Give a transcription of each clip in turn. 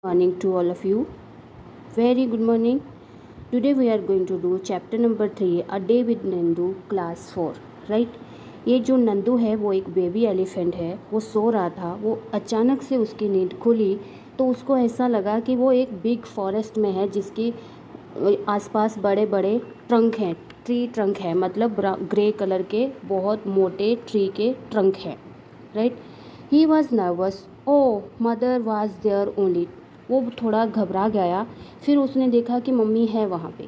Morning to all of you. Very good morning. Today we are going to do chapter number 3, A Day with Nandu, class 4. Right? ये जो नंदू है वो एक baby elephant है. वो सो रहा था. वो अचानक से उसकी नींद खुली तो उसको ऐसा लगा कि वो एक बिग फॉरेस्ट में है जिसकी आसपास बड़े बड़े ट्रंक हैं. ट्री ट्रंक है, मतलब ग्रे कलर के बहुत मोटे ट्री के ट्रंक हैं. Right? He was nervous. Oh mother was there only. वो थोड़ा घबरा गया. फिर उसने देखा कि मम्मी है वहाँ पे.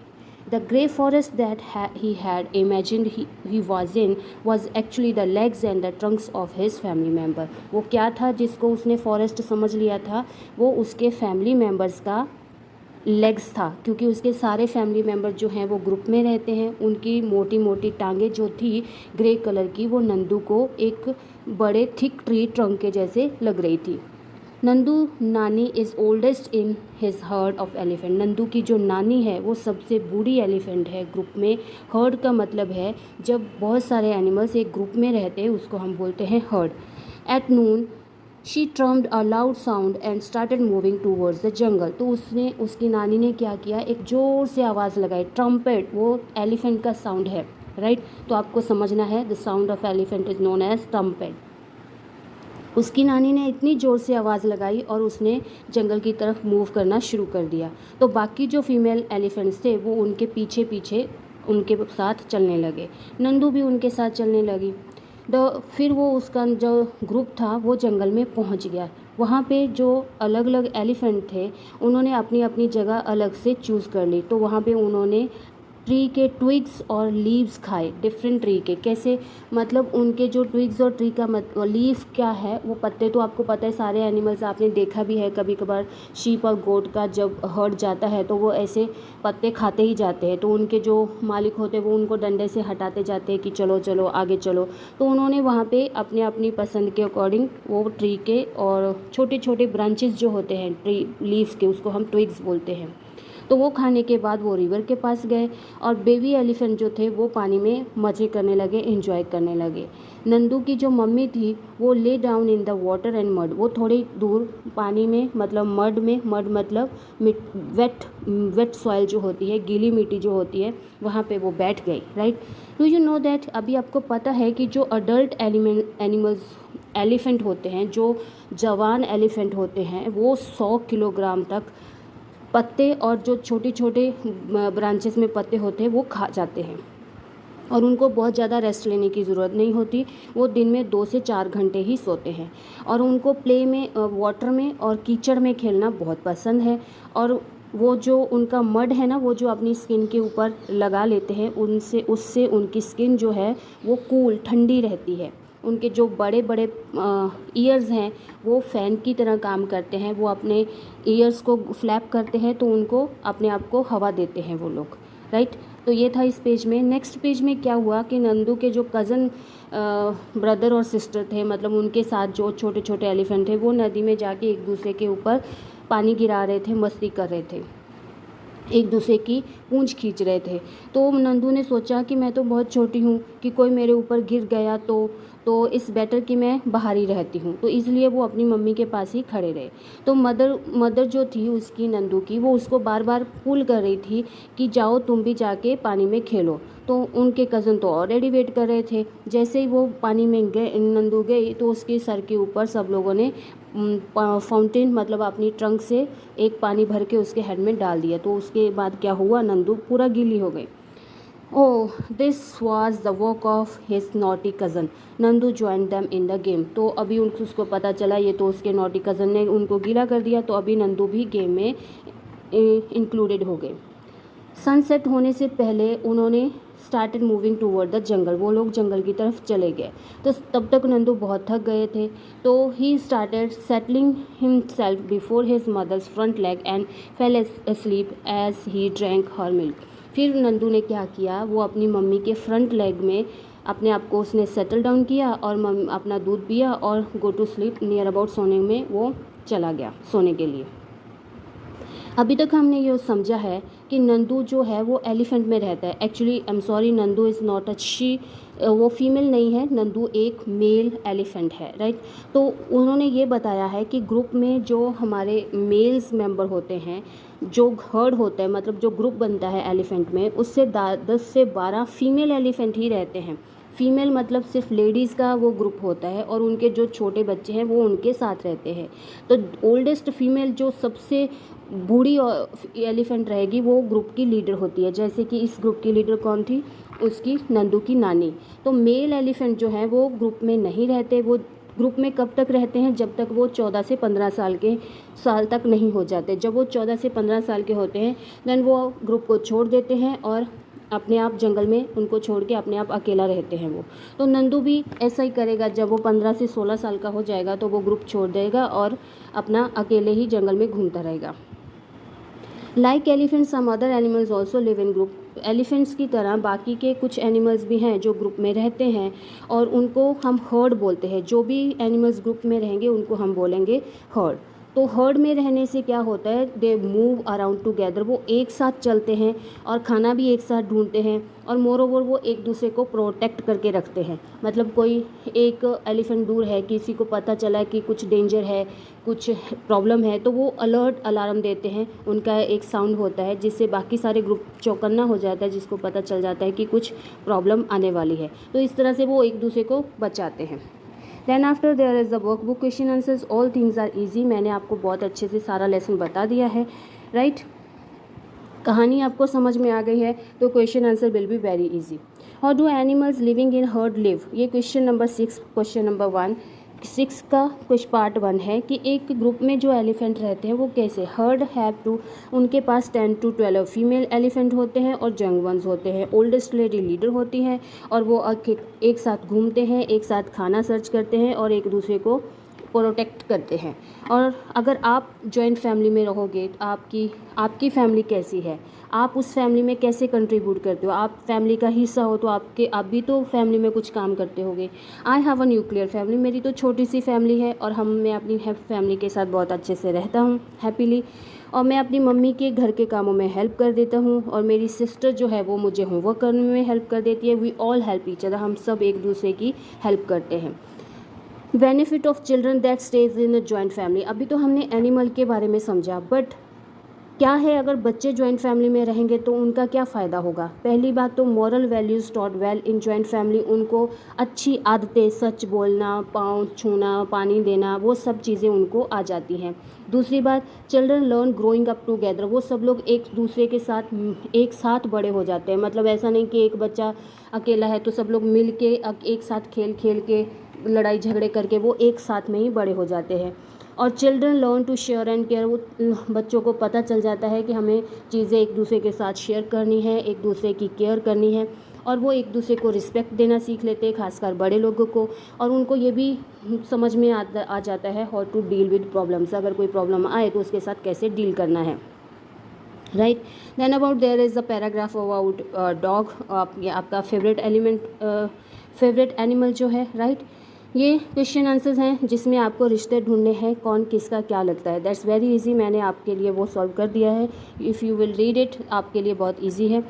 The grey forest that he had imagined he was in was actually the legs and the Trunks of his family member. वो क्या था जिसको उसने फॉरेस्ट समझ लिया था? वो उसके फैमिली मेम्बर्स का लेग्स था, क्योंकि उसके सारे फैमिली मेम्बर जो हैं वो ग्रुप में रहते हैं. उनकी मोटी मोटी टांगें जो थी ग्रे कलर की, वो नंदू को एक बड़े थिक ट्री ट्रंक के जैसे लग रही थी. नंदू नानी is oldest in his heard of elephant. Nandu की जो नानी है वो सबसे बूढ़ी एलिफेंट है ग्रुप में. हर्ड का मतलब है जब बहुत सारे एनिमल्स एक ग्रुप में रहते हैं, उसको हम बोलते हैं herd. At noon she trumpeted a loud sound and started moving towards the jungle. तो उसकी नानी ने क्या किया, एक ज़ोर से आवाज़ लगाई. ट्रम्पेट वो एलिफेंट का साउंड है. राइट? तो आपको समझना है the sound of elephant is known as trumpet. उसकी नानी ने इतनी ज़ोर से आवाज़ लगाई और उसने जंगल की तरफ मूव करना शुरू कर दिया. तो बाकी जो फीमेल एलिफेंट्स थे वो उनके पीछे पीछे उनके साथ चलने लगे. नंदू भी उनके साथ चलने लगी. फिर वो उसका जो ग्रुप था वो जंगल में पहुंच गया. वहाँ पे जो अलग अलग एलिफेंट थे उन्होंने अपनी अपनी जगह अलग से चूज़ कर ली. तो वहाँ पे उन्होंने ट्री के ट्विग्स और लीव्स खाए. डिफरेंट ट्री के कैसे, मतलब उनके जो ट्विग्स और ट्री का लीफ क्या है, वो पत्ते तो आपको पता है, सारे एनिमल्स आपने देखा भी है. कभी कभार शीप और गोट का जब हर्ड जाता है तो वो ऐसे पत्ते खाते ही जाते हैं. तो उनके जो मालिक होते हैं वो उनको डंडे से हटाते जाते हैं कि चलो चलो आगे चलो. तो उन्होंने वहाँ पे अपने अपनी पसंद के अकॉर्डिंग वो ट्री के और छोटे छोटे ब्रांचेस जो होते हैं ट्री लीव्स के, उसको हम ट्विग्स बोलते हैं. तो वो खाने के बाद वो रिवर के पास गए और बेबी एलिफेंट जो थे वो पानी में मज़े करने लगे, एंजॉय करने लगे. नंदू की जो मम्मी थी वो lay down in the water and mud. वो थोड़ी दूर पानी में, मतलब मड मतलब वेट सॉइल जो होती है, गीली मिट्टी जो होती है, वहाँ पे वो बैठ गई. Right? Do you know that, अभी आपको पता है कि जो अडल्ट एनिमल्स एलिफेंट होते हैं, जो जवान एलिफेंट होते हैं, वो 100 किलोग्राम तक पत्ते और जो छोटे छोटे ब्रांचेस में पत्ते होते हैं वो खा जाते हैं. और उनको बहुत ज़्यादा रेस्ट लेने की ज़रूरत नहीं होती. वो दिन में 2 से 4 घंटे ही सोते हैं. और उनको प्ले में, वाटर में और कीचड़ में खेलना बहुत पसंद है. और वो जो उनका मड है ना, वो जो अपनी स्किन के ऊपर लगा लेते हैं, उससे उनकी स्किन जो है वो कूल ठंडी रहती है. उनके जो बड़े बड़े ईयर्स हैं वो फ़ैन की तरह काम करते हैं. वो अपने ईयर्स को फ्लैप करते हैं तो उनको अपने आप को हवा देते हैं वो लोग. राइट? तो ये था इस पेज में. नेक्स्ट पेज में क्या हुआ कि नंदू के जो कज़न ब्रदर और सिस्टर थे, मतलब उनके साथ जो छोटे छोटे एलिफेंट थे, वो नदी में जाके एक दूसरे के ऊपर पानी गिरा रहे थे, मस्ती कर रहे थे, एक दूसरे की पूंछ खींच रहे थे. तो नंदू ने सोचा कि मैं तो बहुत छोटी हूँ कि कोई मेरे ऊपर गिर गया तो इस बेटर कि मैं बाहर ही रहती हूँ. तो इसलिए वो अपनी मम्मी के पास ही खड़े रहे. तो मदर जो थी उसकी, नंदू की, वो उसको बार बार पुल कर रही थी कि जाओ तुम भी जाके पानी में खेलो. तो उनके कज़न तो ऑलरेडी वेट कर रहे थे. जैसे ही वो पानी में गए, नंदू गई, तो उसके सर के ऊपर सब लोगों ने फाउंटेन, मतलब अपनी ट्रंक से एक पानी भर के उसके हेड में डाल दिया. तो उसके बाद क्या हुआ, नंदू पूरा गीली हो गई. Oh, this was the work of his naughty cousin. Nandu join them in the game. तो अभी उसको पता चला ये तो उसके नॉटी कज़न ने उनको गीला कर दिया. तो अभी नंदू भी गेम में इंक्लूडेड हो गए. सनसेट होने से पहले उन्होंने started moving toward the jungle. वो लोग जंगल की तरफ चले गए. तो तब तक नंदू बहुत थक गए थे. तो he started settling himself before his mother's front leg and fell asleep as he drank her milk. फिर नंदू ने क्या किया, वो अपनी मम्मी के फ्रंट लेग में अपने आप को उसने सेटल डाउन किया और अपना दूध पिया और go to sleep, near about सोने में वो चला गया सोने के लिए. अभी तक हमने ये समझा है कि नंदू जो है वो एलिफेंट में रहता है। Actually I am sorry, Nandu is not a she, वो फीमेल नहीं है, नंदू एक मेल एलिफेंट है, राइट। तो उन्होंने ये बताया है कि ग्रुप में जो हमारे मेल्स मेंबर होते हैं, जो हर्ड होता है, मतलब जो ग्रुप बनता है एलिफेंट में, उससे 10 से 12 फीमेल एलिफेंट ही रहते हैं। फीमेल मतलब सिर्फ लेडीज़ का वो ग्रुप होता है और उनके जो छोटे बच्चे हैं वो उनके साथ रहते हैं। तो ओल्डेस्ट फीमेल जो सबसे बूढ़ी एलिफेंट रहेगी वो ग्रुप की लीडर होती है। जैसे कि इस ग्रुप की लीडर कौन थी, उसकी नंदू की नानी। तो मेल एलिफेंट जो है वो ग्रुप में नहीं रहते। वो ग्रुप में कब तक रहते हैं, जब तक वो 14 से 15 साल तक नहीं हो जाते। जब वो 14 से 15 साल के होते हैं देन वो ग्रुप को छोड़ देते हैं और अपने आप जंगल में उनको छोड़ के अपने आप अकेला रहते हैं वो। तो नंदू भी ऐसा ही करेगा। जब वो 15 से 16 साल का हो जाएगा तो वो ग्रुप छोड़ देगा और अपना अकेले ही जंगल में घूमता रहेगा। Like elephant some other animals also live in group. Elephants की तरह बाकी के कुछ एनिमल्स भी हैं जो ग्रुप में रहते हैं और उनको हम हर्ड बोलते हैं। जो भी एनिमल्स ग्रुप में रहेंगे उनको हम बोलेंगे हर्ड। तो हर्ड में रहने से क्या होता है, दे मूव अराउंड टुगेदर, वो एक साथ चलते हैं और खाना भी एक साथ ढूंढते हैं और मोर ओवर वो एक दूसरे को प्रोटेक्ट करके रखते हैं। मतलब कोई एक एलिफेंट दूर है, किसी को पता चला कि कुछ डेंजर है, कुछ प्रॉब्लम है, तो वो अलर्ट अलार्म देते हैं। उनका एक साउंड होता है जिससे बाकी सारे ग्रुप चौकन्ना हो जाता है, जिसको पता चल जाता है कि कुछ प्रॉब्लम आने वाली है। तो इस तरह से वो एक दूसरे को बचाते हैं। Then after there is the workbook question answers, all things are easy. मैंने आपको बहुत अच्छे से सारा लेसन बता दिया है, राइट। कहानी आपको समझ में आ गई है तो question answer will be very easy. How do animals living in heard live, ये क्वेश्चन नंबर 6, क्वेश्चन नंबर 1 6 का कुछ पार्ट 1 है कि एक ग्रुप में जो एलिफेंट रहते हैं वो कैसे हर्ड हैव टू, उनके पास 10 to 12 फीमेल एलिफेंट होते हैं और यंग वंस होते हैं। ओल्डेस्ट लेडी लीडर होती है और वो एक साथ घूमते हैं, एक साथ खाना सर्च करते हैं और एक दूसरे को प्रोटेक्ट करते हैं। और अगर आप जॉइंट फैमिली में रहोगे तो आपकी फैमिली कैसी है, आप उस फैमिली में कैसे कंट्रीब्यूट करते हो, आप फैमिली का हिस्सा हो तो आप भी तो फैमिली में कुछ काम करते होगे। I have a nuclear family, मेरी तो छोटी सी फैमिली है और मैं अपनी फैमिली के साथ बहुत अच्छे से रहता हूँ हैप्पीली। और मैं अपनी मम्मी के घर के कामों में हेल्प कर देता हूँ और मेरी सिस्टर जो है वो मुझे होमवर्क करने में हेल्प कर देती है। We all help each other, हम सब एक दूसरे की हेल्प करते हैं। Benefit of children that stage in a joint family, अभी तो हमने एनिमल के बारे में समझा, बट क्या है अगर बच्चे जॉइंट फैमिली में रहेंगे तो उनका क्या फ़ायदा होगा। पहली बात तो moral values taught well in joint family, उनको अच्छी आदतें, सच बोलना, पाँव छूना, पानी देना, वो सब चीज़ें उनको आ जाती हैं। दूसरी बात, children learn growing up together, वो सब लोग एक दूसरे के साथ एक साथ बड़े हो जाते हैं। मतलब ऐसा नहीं कि एक बच्चा अकेला है तो सब लोग मिल के एक साथ खेल खेल के लड़ाई झगड़े करके वो एक साथ में ही बड़े हो जाते हैं। और children learn to share and care, वो बच्चों को पता चल जाता है कि हमें चीज़ें एक दूसरे के साथ शेयर करनी है, एक दूसरे की केयर करनी है और वो एक दूसरे को रिस्पेक्ट देना सीख लेते हैं, खासकर बड़े लोगों को। और उनको ये भी समझ में आ जाता है how to deal with problems, अगर कोई प्रॉब्लम आए तो उसके साथ कैसे डील करना है, right. Then about there is a paragraph about dog, आपका फेवरेट एनिमल जो है, राइट। ये क्वेश्चन आंसर्स हैं जिसमें आपको रिश्ते ढूंढने हैं, कौन किसका क्या लगता है। दैट्स वेरी इजी, मैंने आपके लिए वो सॉल्व कर दिया है। If you will read it, आपके लिए बहुत इजी है।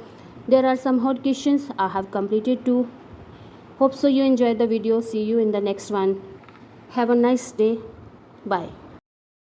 There are some hot questions I have completed too. Hope so you enjoy the video, see you in the next one. Have a nice day, bye.